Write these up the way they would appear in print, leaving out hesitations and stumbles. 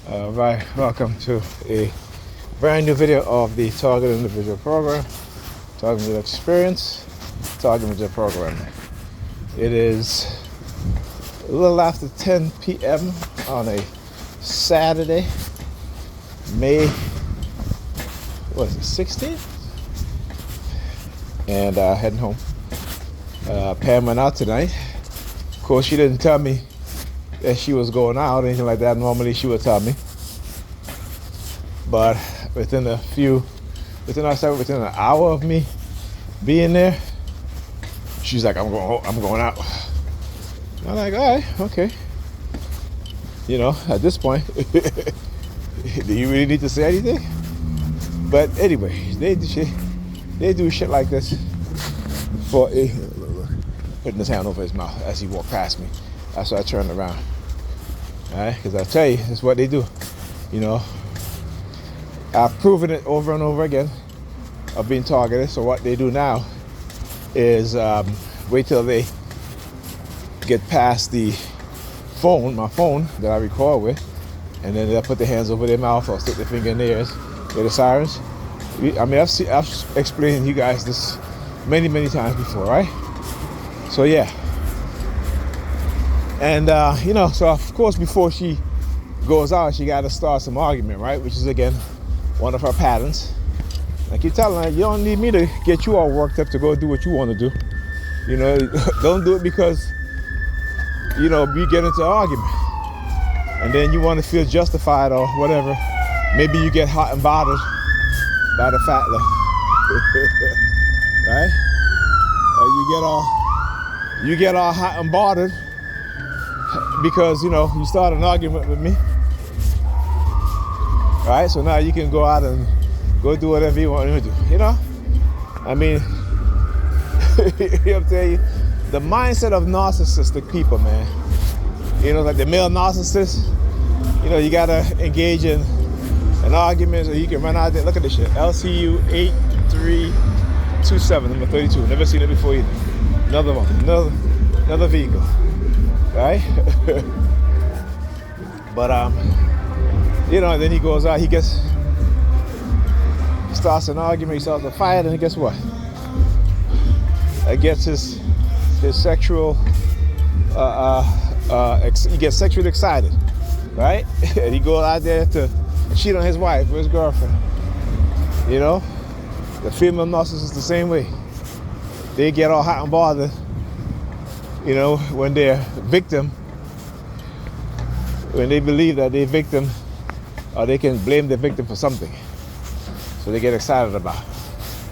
Right, welcome to a brand new video of the Target Individual Program, Target Individual Experience, Target Individual Program. It is a little after 10 p.m. on a Saturday, May, what is it, 16th? And heading home. Pam went out tonight. Of course, she didn't tell me that she was going out or anything like that. Normally she would tell me, but within an hour of me being there, she's like, I'm going out. I'm like, all right, okay. You know, at this point, do you really need to say anything? But anyway, they do shit like this for a, putting his hand over his mouth as he walked past me. That's why I turned around. All right, because I tell you, it's what they do. You know, I've proven it over and over again of being targeted. So what they do now is wait till they get past the phone, my phone that I record with, and then they'll put their hands over their mouth or stick their finger in their ears. They're the sirens. I mean, I've explained to you guys this many times before, right? So yeah. And, you know, so of course, before she goes out, she got to start some argument, right? Which is, again, one of her patterns. I keep telling her, you don't need me to get you all worked up to go do what you want to do. You know, don't do it because, you know, we get into an argument. And then you want to feel justified or whatever. Maybe you get hot and bothered by the fact that, right? Or you get all hot and bothered because, you know, you start an argument with me. Right? So now you can go out and go do whatever you want to do. You know? I mean, you know what I'm telling you? The mindset of narcissistic people, man. You know, like the male narcissist, you know, you got to engage in an argument so you can run out there. Look at this shit. LCU 8327, number 32. Never seen it before either. Another one. Another vehicle. Right? But you know, then he goes out, he starts an argument, he starts a fight, and guess what? It gets his sexual he gets sexually excited, right? And he goes out there to cheat on his wife or his girlfriend. You know? The female narcissist is the same way. They get all hot and bothered, you know, when they're victim, when they believe that they're victim, or they can blame the victim for something. So they get excited about it.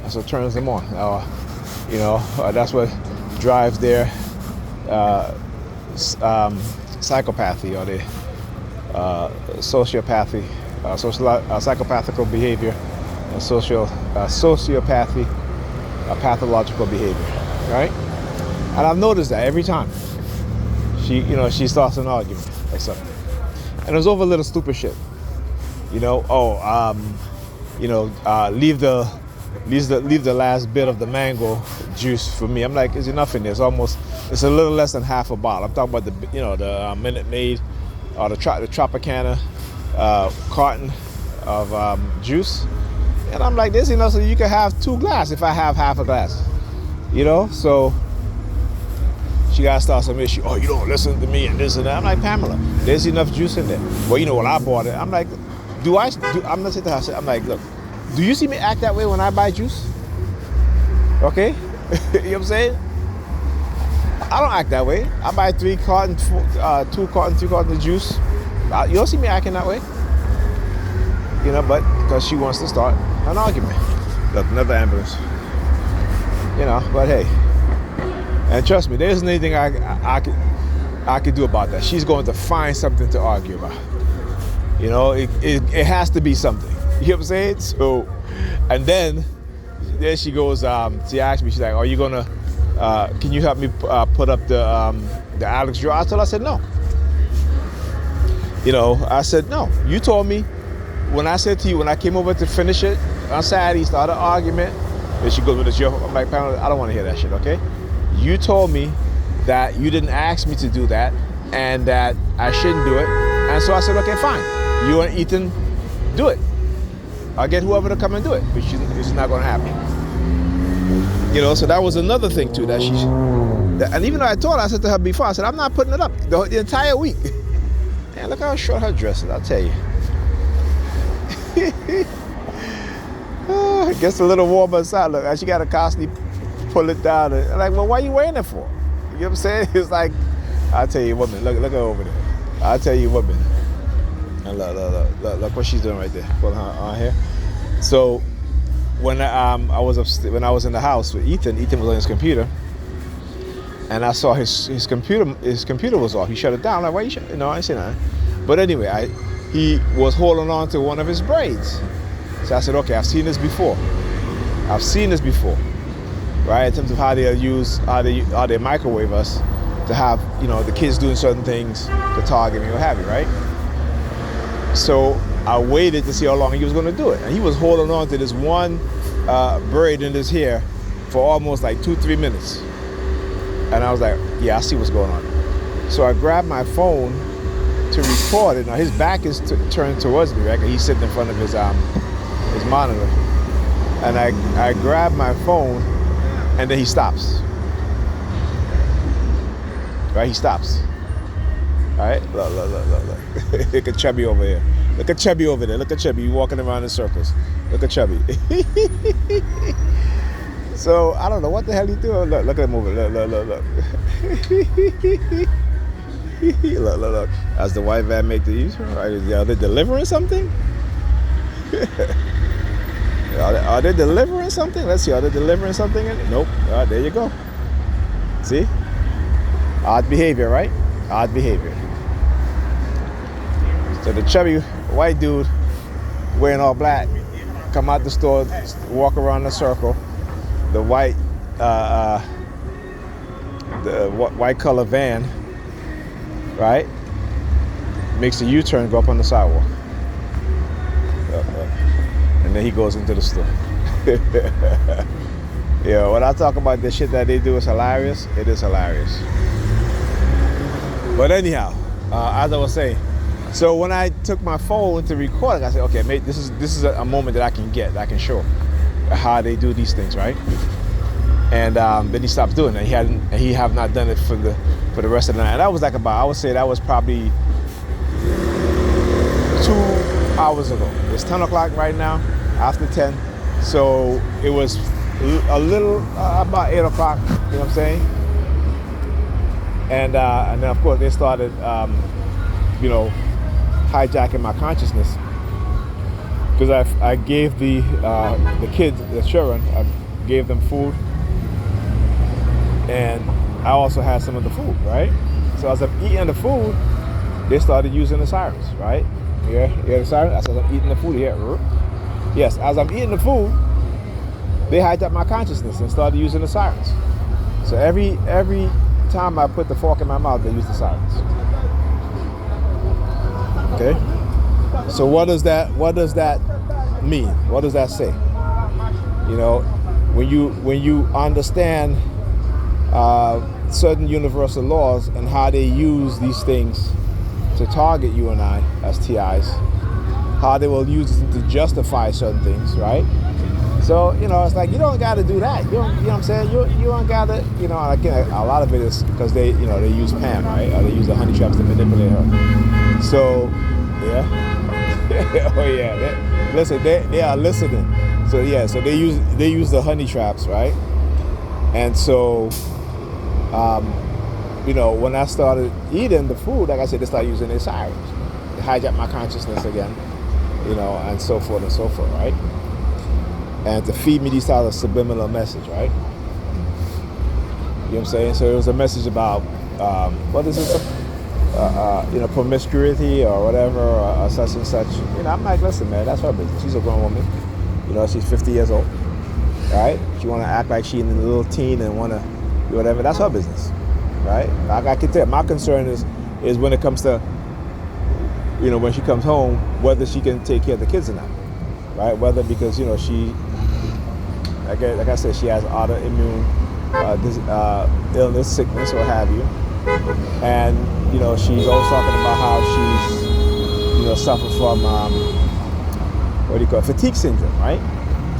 That's what turns them on. You know, that's what drives their psychopathy or their sociopathy, psychopathical behavior, and sociopathy, pathological behavior, right? And I've noticed that every time she starts an argument like something. And it was over little stupid shit. You know, leave the last bit of the mango juice for me. I'm like, there's enough in there. It's a little less than half a bottle. I'm talking about the Minute Maid or the Tropicana carton of juice. And I'm like, there's enough so you can have 2 glasses if I have half a glass. You know, so she got to start some issue. Oh, you don't listen to me and this and that. I'm like, Pamela, there's enough juice in there. Well, you know, when I bought it, I'm like, I'm not saying to her, I'm like, look, do you see me act that way when I buy juice? Okay? You know what I'm saying? I don't act that way. I buy 2 cartons of juice. You don't see me acting that way. You know, but because she wants to start an argument. Look, another ambulance. You know, but hey. And trust me, there isn't anything I could do about that. She's going to find something to argue about. You know, it has to be something. You know what I'm saying? So, and then she goes, she asked me, she's like, are you gonna, can you help me put up the Alex drawer? I told her, I said, no. You know, I said, no. You told me, when I said to you, when I came over to finish it on Saturday, started an argument, then she goes, well, it's your, I'm like, I don't want to hear that shit, okay? You told me that you didn't ask me to do that and that I shouldn't do it. And so I said, okay, fine. You and Ethan, do it. I'll get whoever to come and do it, which is not going to happen. You know, so that was another thing too and even though I told her, I said to her before, I said, I'm not putting it up the entire week. Man, look how short her dress is, I'll tell you. It gets a little warmer inside. Look, she got to constantly pull it down. I'm like, well, why are you wearing it for? You know what I'm saying? It's like, I'll tell you, woman, look her over there. I'll tell you, woman. And look what she's doing right there. Pulling her hair. So when I was in the house with Ethan was on his computer, and I saw his computer was off. He shut it down. I'm like, why you shut? No, I ain't saying that. But anyway, he was holding on to one of his braids. So I said, okay, I've seen this before, right? In terms of how they microwave us to have, you know, the kids doing certain things to target me or what have you, right? So I waited to see how long he was going to do it. And he was holding on to this one braid in his hair for almost like 2-3 minutes. And I was like, yeah, I see what's going on. So I grabbed my phone to record it. Now his back is turned towards me, right? He's sitting in front of his monitor. And I grabbed my phone, and then he stops. Right, he stops. All right, look. Look at Chubby over here. Look at Chubby over there. Look at Chubby. You walking around in circles. Look at Chubby. So I don't know what the hell he doing. Look at him over. Look. Look. As the white van make the U-turn, right? Are they delivering something? Are they delivering something? Let's see. Are they delivering something? Nope. All right, there you go. See? Odd behavior, right? Odd behavior. So the chubby white dude wearing all black come out the store, walk around the circle. The white color van, right, makes a U-turn, go up on the sidewalk. And then he goes into the store. Yeah, when I talk about the shit that they do is hilarious, it is hilarious. But anyhow, as I was saying, so when I took my phone to record, I said, okay, mate, this is a moment that I can show how they do these things, right? And then he stops doing it. He have not done it for the rest of the night. And that was like I would say that was probably 2 hours ago. It's 10 o'clock right now, after 10. So it was a little about 8 o'clock. You know what I'm saying? And then of course they started, hijacking my consciousness, because I gave the kids, the children, I gave them food, and I also had some of the food, right? So as I'm eating the food, they started using the sirens, right? You hear the sirens? As I'm eating the food, here. Yes, as I'm eating the food, they hijacked my consciousness and started using the sirens. So every time I put the fork in my mouth, they use the sirens. Okay. So what does that mean? What does that say? You know, when you understand certain universal laws and how they use these things to target you and I as TIs, how they will use it to justify certain things, right? So, you know, it's like, you don't got to do that. You know what I'm saying? You don't got to, you know, again, a lot of it is because they use Pam, right? Or they use the honey traps to manipulate her. So, yeah. Oh, yeah. They are listening. So, yeah, so they use the honey traps, right? And so, when I started eating the food, like I said, they started using their sirens. They hijacked my consciousness again, and so forth and so forth, right? And to feed me these types of subliminal message, right? You know what I'm saying? So it was a message about, what is it? Promiscuity or whatever, or such and such. I'm like, listen, man, that's her business. She's a grown woman. She's 50 years old, right? She want to act like she's a little teen and want to do whatever. That's her business, right? I can tell. My concern is when it comes to, when she comes home, whether she can take care of the kids or not, right? Whether because she, like I said, she has autoimmune illness, sickness, or have you, and she's always talking about how she's suffer from what do you call it? Fatigue syndrome, right?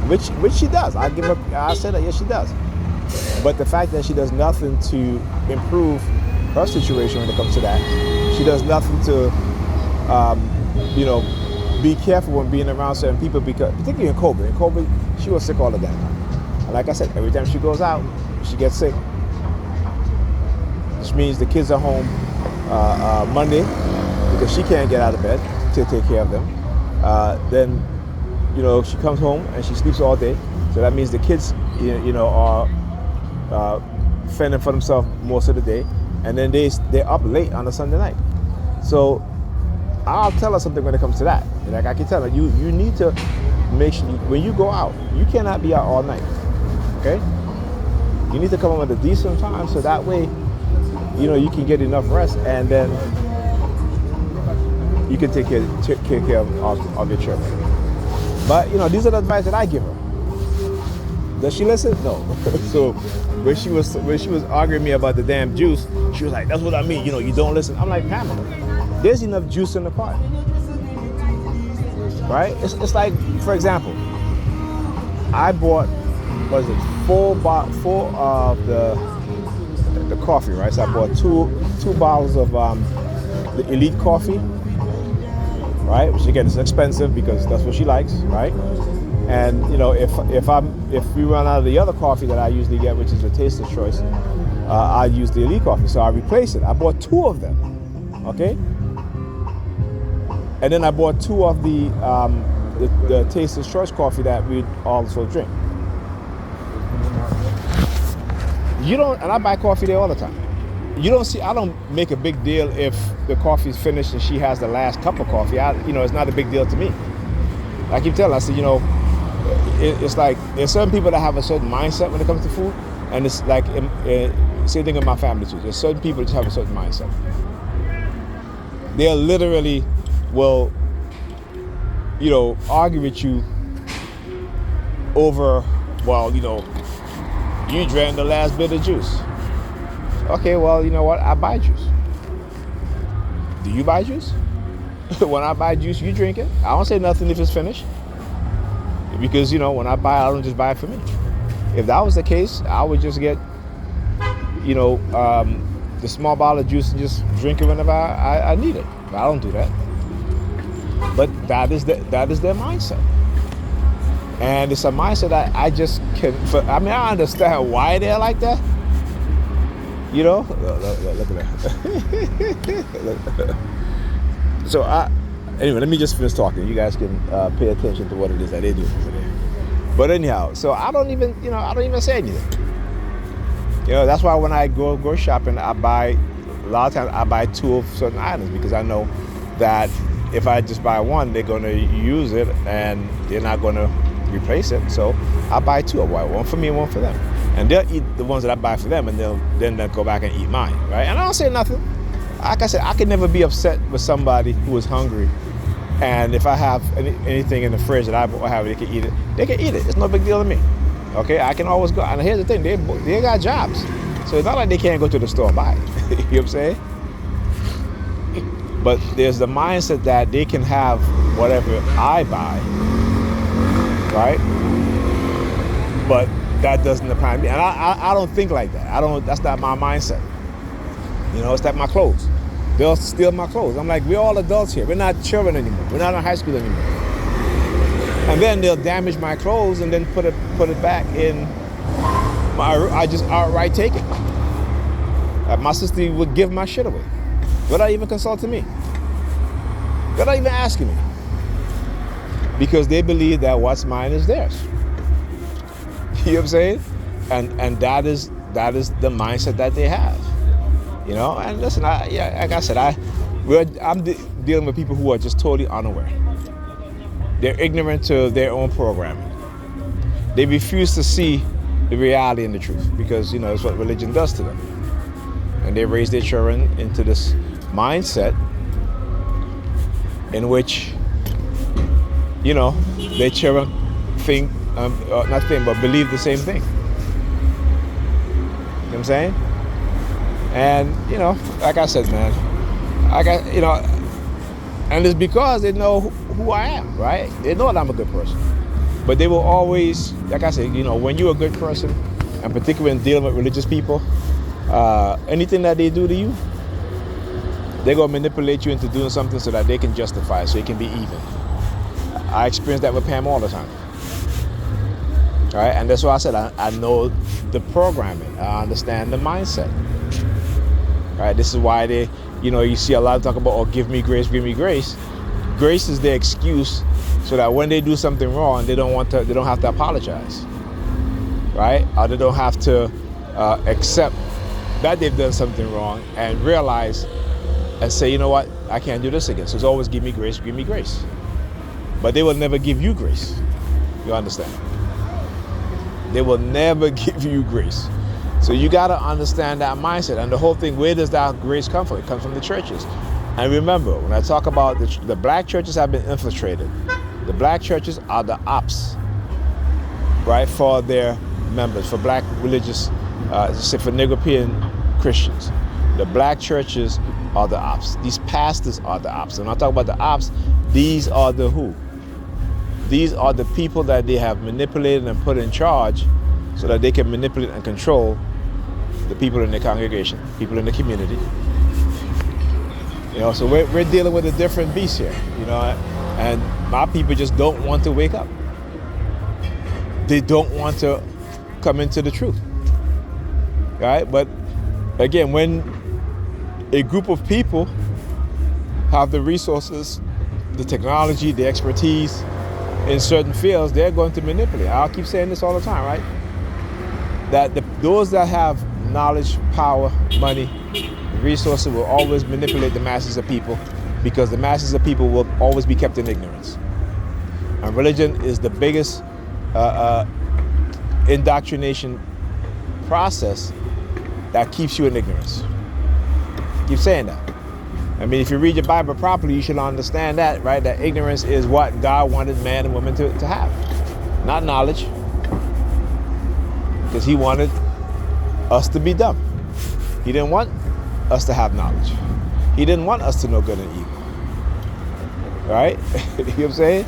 Which she does. I say that, yes, she does. But the fact that she does nothing to improve her situation when it comes to that, she does nothing to, be careful when being around certain people, because particularly in COVID. In COVID, she was sick all the damn time. And like I said, every time she goes out, she gets sick. Which means the kids are home Monday because she can't get out of bed to take care of them. Then, she comes home and she sleeps all day. So that means the kids, are fending for themselves most of the day. And then they're up late on a Sunday night. So I'll tell her something when it comes to that. Like I can tell her, you need to make sure when you go out, you cannot be out all night. Okay? You need to come home at a decent time so that way, you can get enough rest, and then you can take care of your children. But these are the advice that I give her. Does she listen? No. So when she was arguing me about the damn juice, she was like, "That's what I mean. You don't listen." I'm like, Pamela, there's enough juice in the car, right? It's like, for example, I bought, four of the coffee, right? So I bought two bottles of the Elite coffee, right? Which again is expensive because that's what she likes, right? And if we run out of the other coffee that I usually get, which is the Taster's Choice, I use the Elite coffee, so I replace it. I bought 2 of them, okay? And then I bought 2 of the Taster's Choice coffee that we also drink. And I buy coffee there all the time. I don't make a big deal if the coffee's finished and she has the last cup of coffee. It's not a big deal to me. I keep telling her, I said, it's like there's certain people that have a certain mindset when it comes to food, and it's like same thing with my family too. There's certain people that just have a certain mindset. They literally will, argue with you over, you drank the last bit of juice. Okay, well, you know what? I buy juice. Do you buy juice? When I buy juice, you drink it. I don't say nothing if it's finished. Because, when I buy it, I don't just buy it for me. If that was the case, I would just get, the small bottle of juice and just drink it whenever I need it. But I don't do that. But that is their mindset. And it's a mindset that I just can, I understand why they're like that. Look at that. So anyway, let me just finish talking. You guys can pay attention to what it is that they do over there. But anyhow, so I don't even say anything. That's why when I go shopping, a lot of times I buy 2 of certain items, because I know that if I just buy one, they're going to use it and they're not going to replace it. So I buy 2. I buy one for me and one for them. And they'll eat the ones that I buy for them, and they'll go back and eat mine, right? And I don't say nothing. Like I said, I can never be upset with somebody who is hungry, and if I have anything in the fridge that I have, they can eat it. They can eat it. It's no big deal to me. Okay, I can always go. And here's the thing: they got jobs, so it's not like they can't go to the store and buy it. You know what I'm saying? But there's the mindset that they can have whatever I buy, right? But that doesn't apply to me, and I don't think like that. That's not my mindset. It's like my clothes. They'll steal my clothes. I'm like, we're all adults here. We're not children anymore. We're not in high school anymore. And then they'll damage my clothes and then put it back in I just outright take it. My sister would give my shit away without even consulting me, without even asking me, because they believe that what's mine is theirs. You know what I'm saying? And that is the mindset that they have. And listen, like I said, I'm dealing with people who are just totally unaware. They're ignorant to their own programming. They refuse to see the reality and the truth, because it's what religion does to them. And they raise their children into this mindset in which their children think, not think, but believe the same thing. You know what I'm saying? And like I said, man, And it's because they know who I am, right? They know that I'm a good person. But they will always, like I said, when you're a good person, and particularly when dealing with religious people, anything that they do to you, they're going to manipulate you into doing something so that they can justify it, so it can be even. I experience that with Pam all the time. All right, and that's why I said I know the programming. I understand the mindset. All right, this is why they, you see a lot of talk about, oh, give me grace, give me grace. Grace is their excuse so that when they do something wrong, they don't have to apologize, right? Or they don't have to accept that they've done something wrong and realize and say, you know what, I can't do this again. So it's always give me grace, give me grace. But they will never give you grace. You understand? They will never give you grace. So you got to understand that mindset. And the whole thing, where does that grace come from? It comes from the churches. And remember, when I talk about the black churches have been infiltrated. The black churches are the ops, right, for their members, for black religious, for Negropean Christians. The black churches are the ops. These pastors are the ops. And when I talk about the ops, these are the who? These are the people that they have manipulated and put in charge so that they can manipulate and control the people in the congregation, people in the community. So we're dealing with a different beast here, and my people just don't want to wake up. They don't want to come into the truth, right? But again, when a group of people have the resources, the technology, the expertise in certain fields, they're going to manipulate. I'll keep saying this all the time, right? That those that have knowledge, power, money, resources will always manipulate the masses of people, because the masses of people will always be kept in ignorance. And religion is the biggest indoctrination process that keeps you in ignorance. Keep saying that. I mean, if you read your Bible properly, you should understand that, right? That ignorance is what God wanted man and woman to have, not knowledge. Because he wanted us to be dumb. He didn't want us to have knowledge. He didn't want us to know good and evil. Right? You know what I'm saying?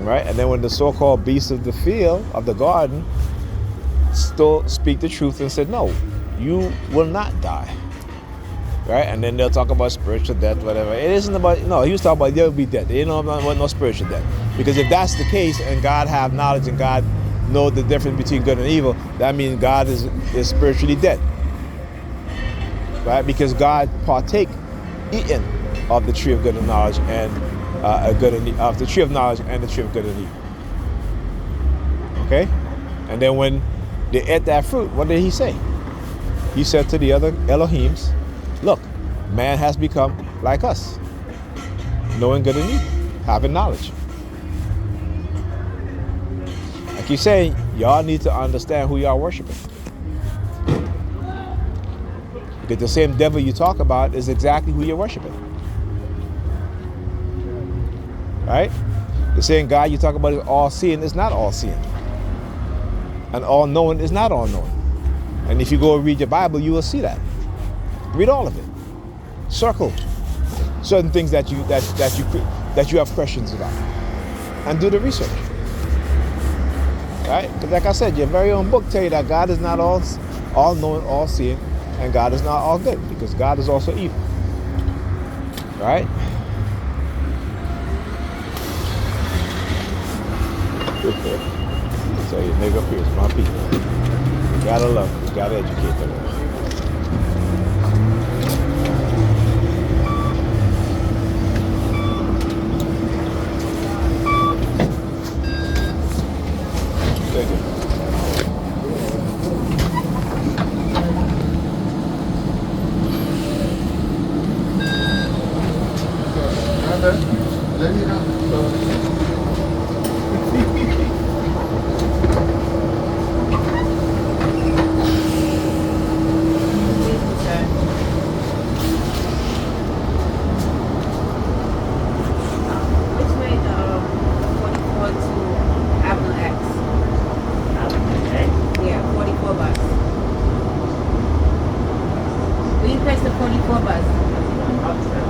Right? And then when the so-called beasts of the field, of the garden, still speak the truth and said, no, you will not die. Right? And then they'll talk about spiritual death, whatever. It isn't about, no, he was talking about you'll be dead. They don't want no spiritual death. Because if that's the case, and God have knowledge and God know the difference between good and evil, that means God is spiritually dead. Right? Because God eaten of the tree of good and knowledge and of the tree of knowledge and the tree of good and evil. Okay? And then when they ate that fruit, what did he say? He said to the other Elohims, look, man has become like us, knowing good and evil, having knowledge. I keep saying, y'all need to understand who y'all worshiping. Because the same devil you talk about is exactly who you're worshiping. Right? The same God you talk about is all-seeing is not all-seeing. And all-knowing is not all-knowing. And if you go read your Bible, you will see that. Read all of it. Circle certain things that you have questions about, and do the research. Right? Because like I said, your very own book tell you that God is not all-knowing, all-seeing, and God is not all good, because God is also evil. Right? So you nigga up here is my people. You gotta love them. You gotta educate them. Thank you. Press the 44 bus.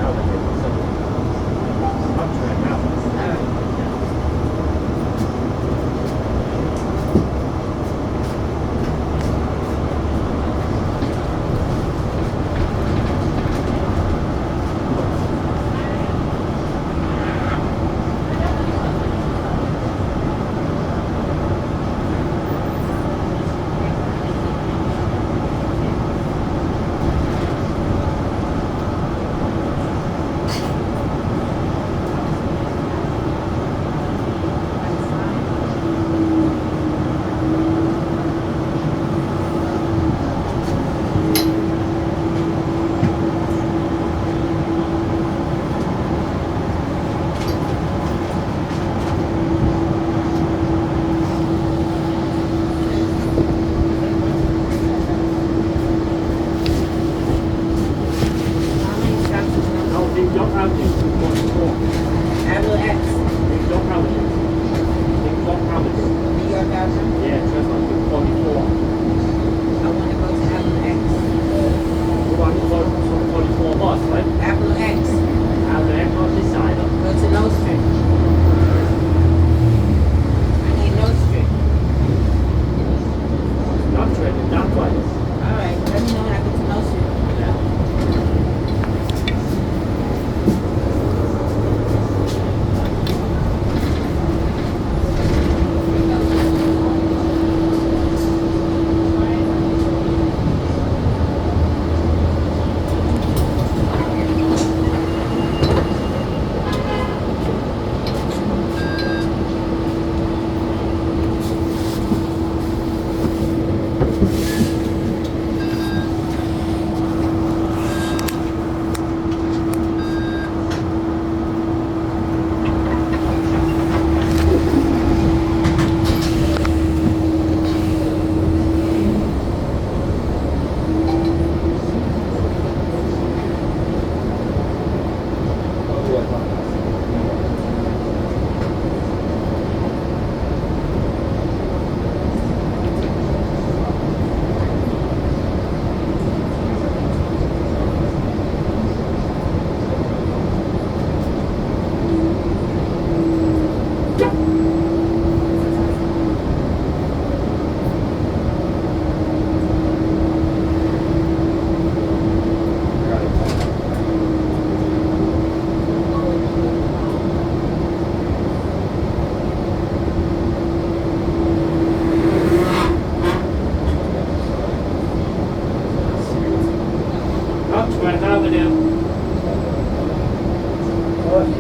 That's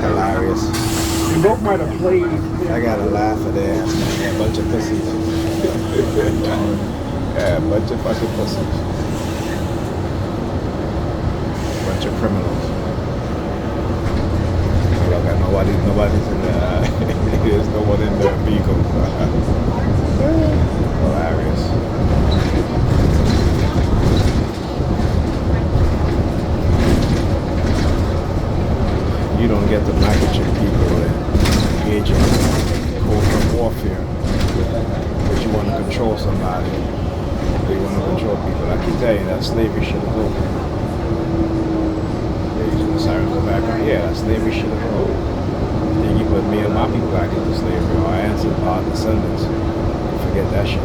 hilarious. You both might have played. I gotta laugh at their ass, man. They're a bunch of pussies. Yeah, a bunch of fucking pussies. A bunch of criminals. Look, nobody's in the there's no one in the vehicle. Hilarious. You don't get the magnitude of people that engage in covert warfare, but you want to control somebody, or you want to control people. I can tell you that slavery should have over. They're using the sirens in the background. Yeah, slavery should have over. Then you put me and my people back into slavery, our ancestors, our descendants. Forget that shit.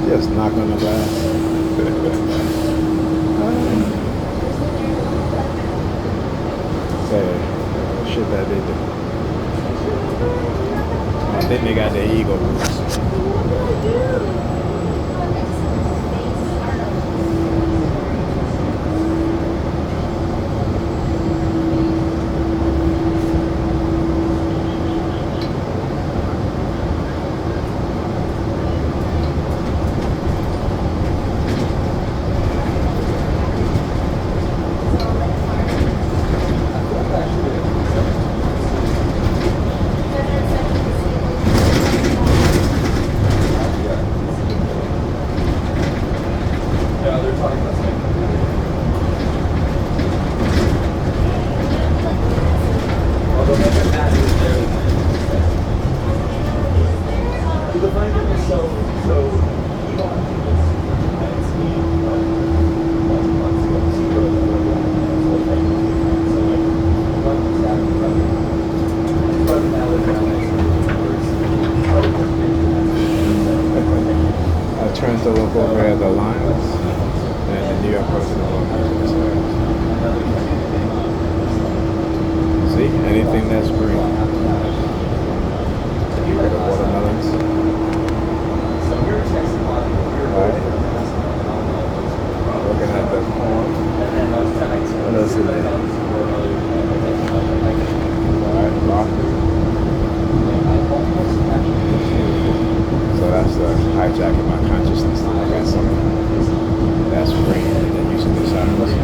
Just knock on the glass. Say, shit that they do. I think they got their ego boost. Turns to look over at the Lions and the New York Predators. See, anything that's green. The watermelons. Alright. Looking at the corn. What else is there? Alright, broccoli. So that's hijacking my consciousness to look at something that's free and then using the silence.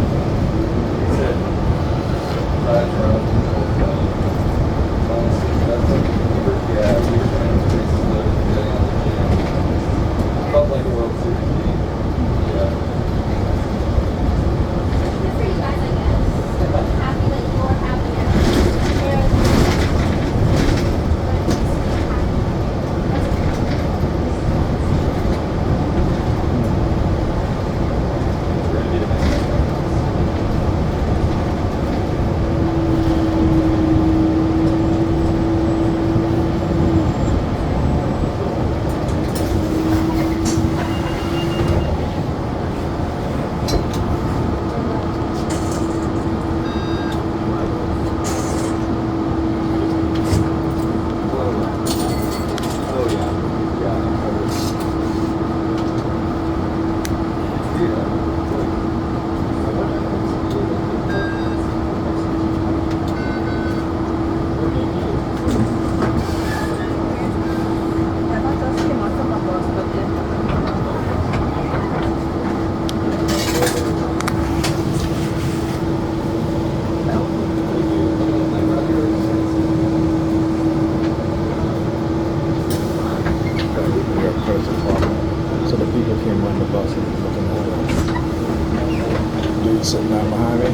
Predators Dept. So the people came on the bus and was looking over. Dude sitting down behind me.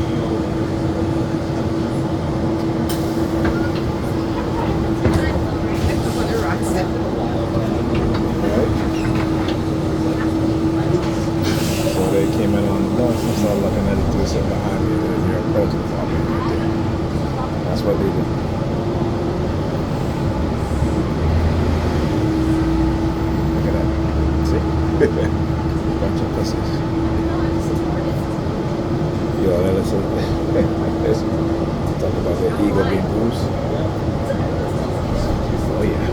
So they came in on the bus and started looking at the dude sitting behind me. There's your Predators Dept right there. That's what they did. Look at that. See? Bunch of pussies. Yo, listen. Talk about their ego being bruised. Oh yeah.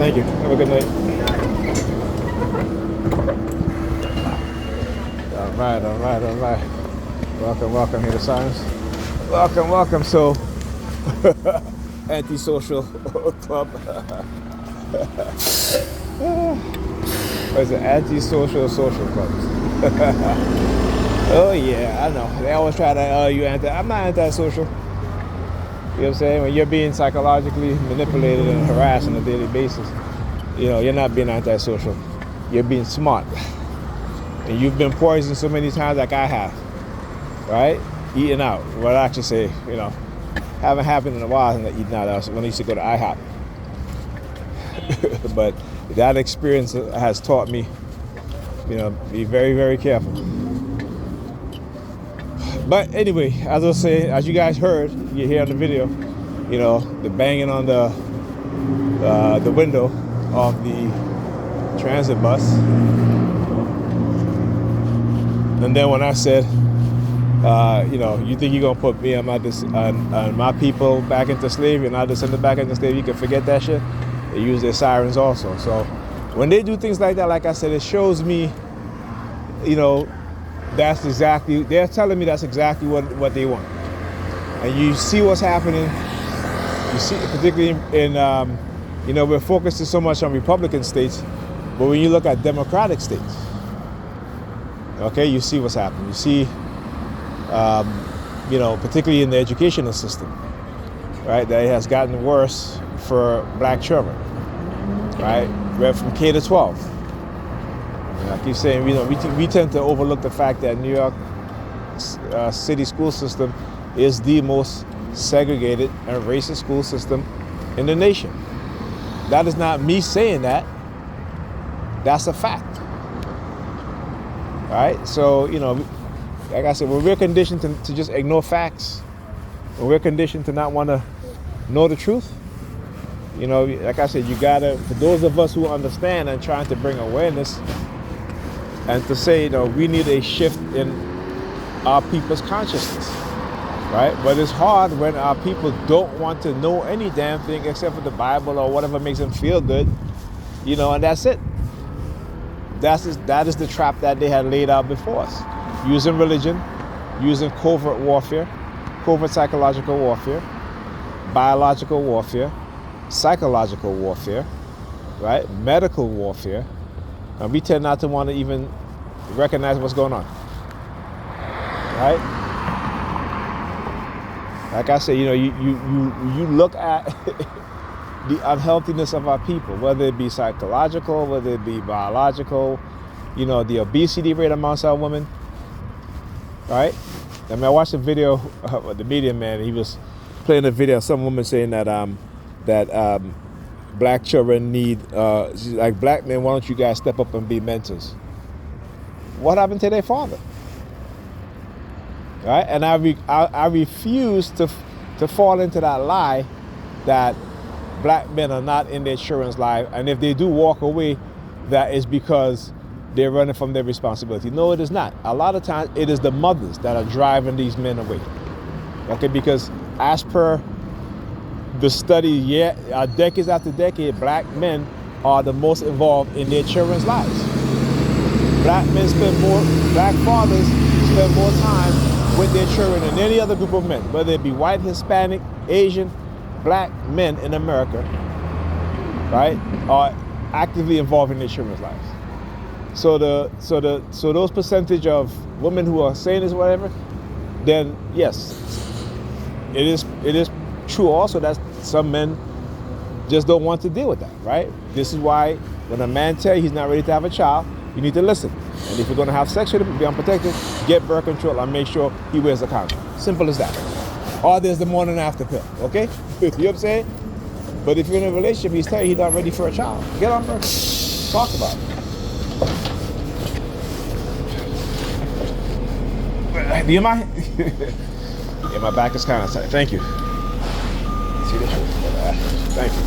Thank you. Have a good night. All right, all right, all right. Welcome, welcome here to Science. Welcome, welcome. So, antisocial club. What is it? Antisocial social clubs. Oh yeah, I know. They always try to, you anti. I'm not antisocial. You know what I'm saying? When you're being psychologically manipulated and harassed on a daily basis, you know, you're not being antisocial. You're being smart. And you've been poisoned so many times like I have, right? Eating out. Well, I actually say, you know, haven't happened in a while and eating out. When I used to go to IHOP. But that experience has taught me, you know, be very, very careful. But anyway, as I was saying, as you guys heard, you hear on the video, you know, the banging on the window of the transit bus. And then when I said, you know, you think you're gonna put me and my people back into slavery and I descended back into slavery, you can forget that shit. They use their sirens also. So when they do things like that, like I said, it shows me, you know, they're telling me that's exactly what they want. And you see what's happening. You see, particularly in, you know, we're focusing so much on Republican states, but when you look at Democratic states, okay, you see what's happening. You see, you know, particularly in the educational system, right, that it has gotten worse for black children, right? We're from K to 12. And I keep saying, you know, we tend to overlook the fact that New York city school system is the most segregated and racist school system in the nation. That is not me saying that. That's a fact. Right? So, you know, like I said, when we're conditioned to just ignore facts, when we're conditioned to not want to know the truth, you know, like I said, you gotta, for those of us who understand and trying to bring awareness and to say, you know, we need a shift in our people's consciousness, right? But it's hard when our people don't want to know any damn thing except for the Bible or whatever makes them feel good, you know, and that's it. That is the trap that they had laid out before us. Using religion, using covert warfare, covert psychological warfare, biological warfare, psychological warfare, right? Medical warfare. And we tend not to want to even recognize what's going on, right? Like I said, you know, you look at the unhealthiness of our people, whether it be psychological, whether it be biological, you know, the obesity rate amongst our women, right? I mean, I watched a video of the media man. He was playing a video of some woman saying that black children need, she's like, black men, why don't you guys step up and be mentors? What happened to their father? Right? And I refuse to fall into that lie that black men are not in their children's life, and if they do walk away, that is because they're running from their responsibility. No, it is not. A lot of times, it is the mothers that are driving these men away. Okay, because as per the study, decades after decade, black men are the most involved in their children's lives. Black fathers spend more time with their children than any other group of men, whether it be white, Hispanic, Asian. Black men in America, right, are actively involved in their children's lives. So those percentage of women who are saying this, whatever, then yes, it is true also that some men just don't want to deal with that, right? This is why when a man tells you he's not ready to have a child, you need to listen. And if you're going to have sex with him, be unprotected, get birth control and make sure he wears a condom. Simple as that. Or there's the morning after pill, okay? You know what I'm saying? But if you're in a relationship, he's telling you he's not ready for a child. Get on birth. Talk about it. Do you mind? Yeah, my back is kind of tight. Thank you. See this shit? Thank you.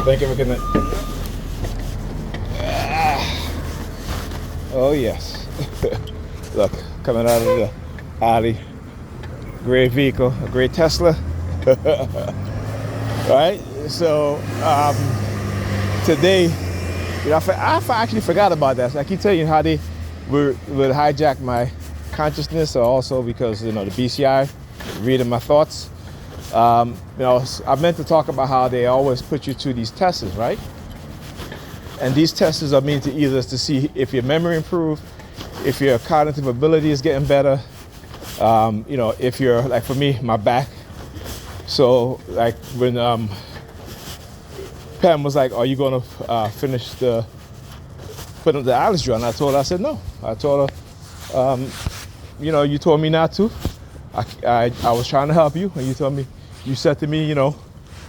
Thank you for good night. Oh yes. Look, coming out of the alley. Great vehicle, a great Tesla. Right? So today, you know, I actually forgot about that. So I keep telling you how they would hijack my consciousness, or also because, you know, the BCI, reading my thoughts. You know, I meant to talk about how they always put you to these tests, right? And these tests are meant to either to see if your memory improved, if your cognitive ability is getting better, you know, if you're, like for me, my back. So like when Pam was like, are you going to finish putting the Alice drill? And I told her, I said no. I told her, you know, you told me not to. I was trying to help you, and you said to me, you know,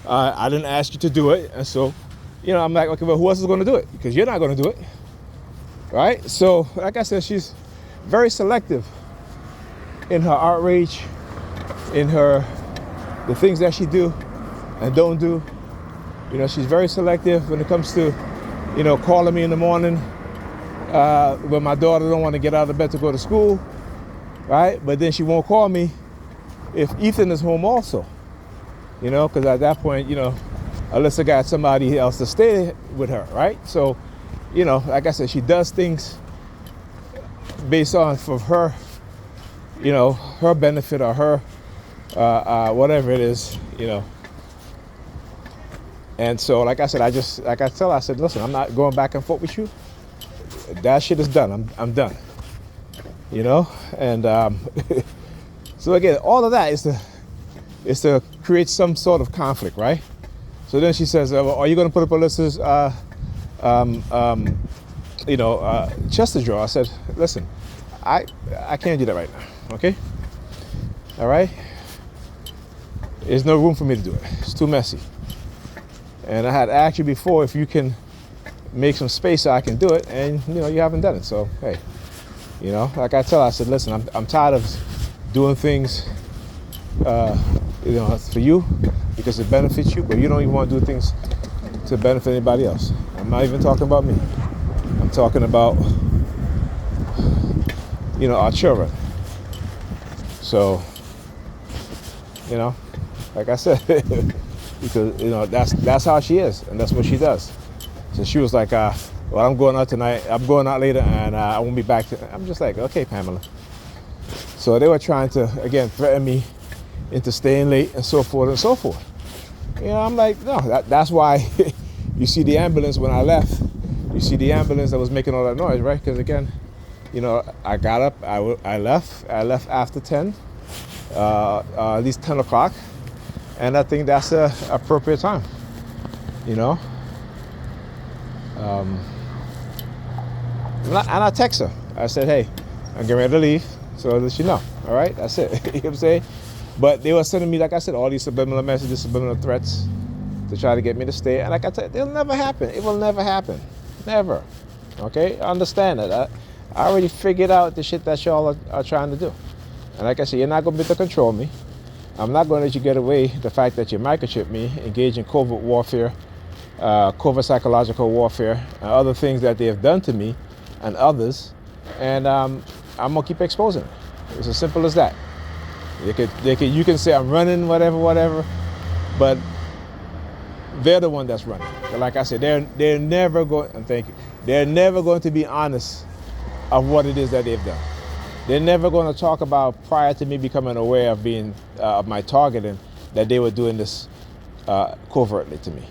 I didn't ask you to do it. And so, you know, I'm like, okay, well, who else is going to do it? Because you're not going to do it, right? So, like I said, she's very selective in her outrage, in the things that she do and don't do. You know, she's very selective when it comes to, you know, calling me in the morning when my daughter don't want to get out of bed to go to school, right? But then she won't call me if Ethan is home also, you know, because at that point, you know, Alyssa got somebody else to stay with her, right? So, you know, like I said, she does things based on for her, you know, her benefit or her whatever it is, you know. And so, like I said, I tell her, I said, listen, I'm not going back and forth with you. That shit is done. I'm done. You know, and so again, all of that is to create some sort of conflict, right? So then she says, well, are you going to put up Alyssa's, you know, chest drawer? I said, listen, I can't do that right now. Okay. All right. There's no room for me to do it. It's too messy. And I had asked you before if you can make some space so I can do it, and you know, you haven't done it. So hey, you know, like I tell her, I said, listen, I'm tired of doing things, you know, for you because it benefits you, but you don't even want to do things to benefit anybody else. I'm not even talking about me. I'm talking about, you know, our children. So, you know, like I said, because, you know, that's how she is, and that's what she does. So she was like, well, I'm going out tonight, I'm going out later, and I won't be back. I'm just like, okay, Pamela. So they were trying to, again, threaten me into staying late and so forth and so forth. You know, I'm like, no, that's why you see the ambulance when I left. You see the ambulance that was making all that noise, right? Because again, you know, I got up, I left after 10, at least 10 o'clock. And I think that's a appropriate time, you know. And I text her. I said, hey, I'm getting ready to leave, so that you know. All right, that's it. You know what I'm saying? But they were sending me, like I said, all these subliminal messages, subliminal threats to try to get me to stay. And like I said, it'll never happen. It will never happen. Never. Okay? I understand that. I already figured out the shit that y'all are trying to do. And like I said, you're not going to be able to control me. I'm not going to let you get away the fact that you microchip me, engage in covert warfare, covert psychological warfare, and other things that they have done to me and others. And I'm going to keep exposing it. It's as simple as that. You can say I'm running, whatever, but they're the one that's running. But like I said, they're never going, and thank you, they're never going to be honest of what it is that they've done. They're never going to talk about, prior to me becoming aware of being of my targeting, that they were doing this covertly to me.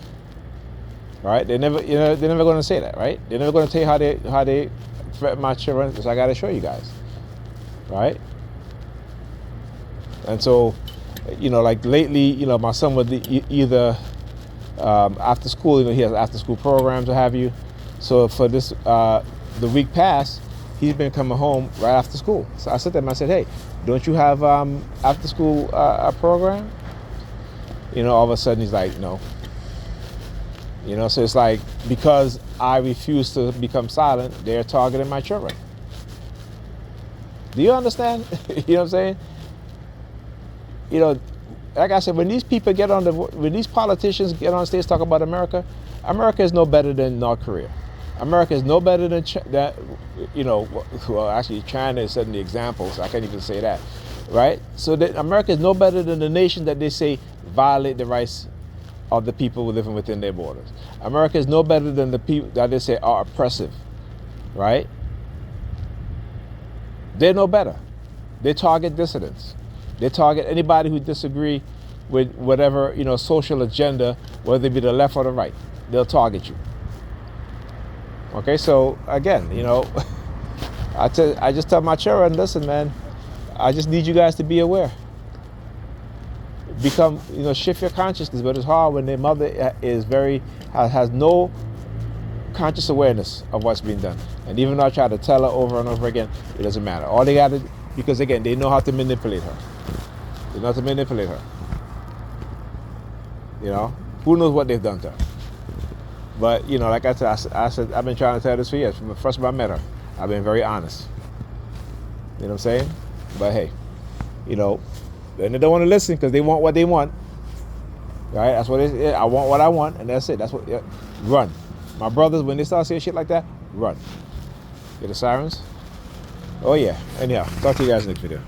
Right? They're never going to say that, right? They're never going to tell you how they threaten my children. So I got to show you guys, right? And so, you know, like lately, you know, my son would either after school, you know, he has after school programs, what have you. So for this, the week past, he's been coming home right after school. So I said to him, I said, hey, don't you have after school program? You know, all of a sudden he's like, no. You know, so it's like, because I refuse to become silent, they're targeting my children. Do you understand? You know what I'm saying? You know, like I said, when these politicians get on stage talk about America, America is no better than North Korea. America is no better than that. You know, well, actually, China is setting the example, so I can't even say that, right? So that America is no better than the nation that they say violate the rights of the people living within their borders. America is no better than the people that they say are oppressive, right? They're no better. They target dissidents. They target anybody who disagree with whatever, you know, social agenda, whether it be the left or the right. They'll target you. Okay, so again, you know, I just tell my children, listen, man, I just need you guys to be aware. Become, you know, shift your consciousness, but it's hard when their mother is has no conscious awareness of what's being done. And even though I try to tell her over and over again, it doesn't matter. All they got to, because again, they know how to manipulate her. They know how to manipulate her. You know, who knows what they've done to her. But, you know, like I said, I've been trying to tell her this for years. From the first time I met her, I've been very honest. You know what I'm saying? But hey, you know, and they don't want to listen because they want what they want. Right? That's what it is. I want what I want, and that's it. That's what. Yeah. Run. My brothers, when they start saying shit like that, run. Hear the sirens? Oh yeah. Anyhow, talk to you guys next video.